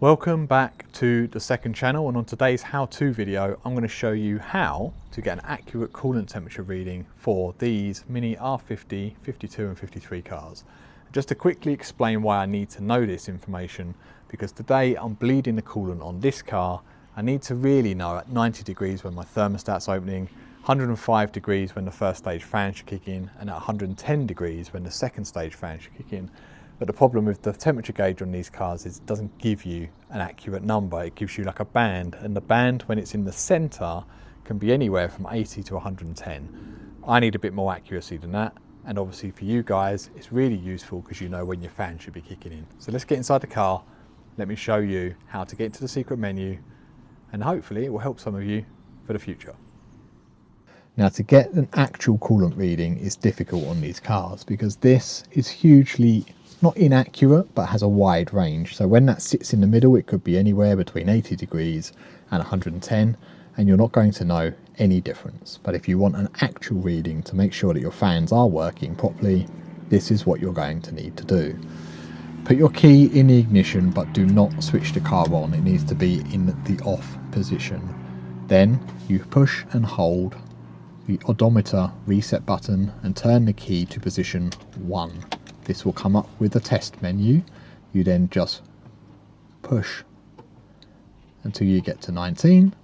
Welcome back to the second channel, and on today's how-to video I'm going to show you how to get an accurate coolant temperature reading for these Mini R50, 52 and 53 cars. Just to quickly explain why I need to know this information, because today I'm bleeding the coolant on this car. I need to really know at 90 degrees when my thermostat's opening, 105 degrees when the first stage fan should kick in, and at 110 degrees when the second stage fan should kick in. But the problem with the temperature gauge on these cars is it doesn't give you an accurate number. It gives you like a band, and the band when it's in the center can be anywhere from 80 to 110. I need a bit more accuracy than that, and obviously for you guys it's really useful because you know when your fan should be kicking in. So let's get inside the car. Let me show you how to get into the secret menu, and hopefully it will help some of you for the future. Now, to get an actual coolant reading is difficult on these cars because this is hugely not inaccurate, but has a wide range. So when that sits in the middle, it could be anywhere between 80 degrees and 110, and you're not going to know any difference. But if you want an actual reading to make sure that your fans are working properly, this is what you're going to need to do. Put your key in the ignition, but do not switch the car on. It needs to be in the off position. Then you push and hold the odometer reset button and turn the key to position 1. This will come up with a test menu. You then just push until you get to 19.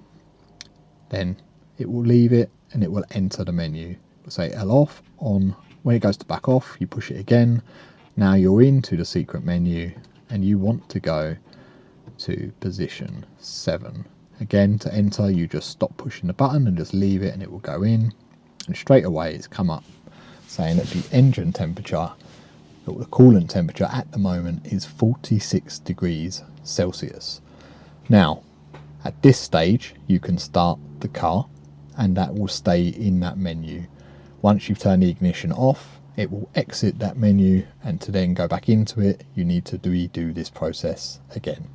Then it will leave it and it will enter the menu. It will say L off, on. When it goes to back off, you push it again. Now you're into the secret menu and you want to go to position 7. Again, to enter, you just stop pushing the button and just leave it and it will go in. And straight away it's come up saying that the engine temperature, the coolant temperature at the moment is 46 degrees Celsius. Now, at this stage, you can start the car and that will stay in that menu. Once you've turned the ignition off, it will exit that menu, and to then go back into it, you need to redo this process again.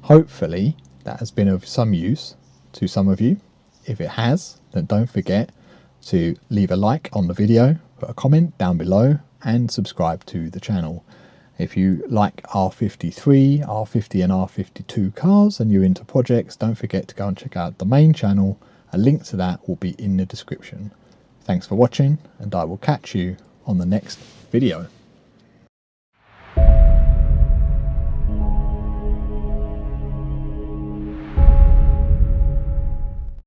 Hopefully, that has been of some use to some of you. If it has, then don't forget to leave a like on the video, put a comment down below, and subscribe to the channel. If you like R53, R50 and R52 cars and you're into projects, don't forget to go and check out the main channel. A link to that will be in the description. Thanks for watching, and I will catch you on the next video.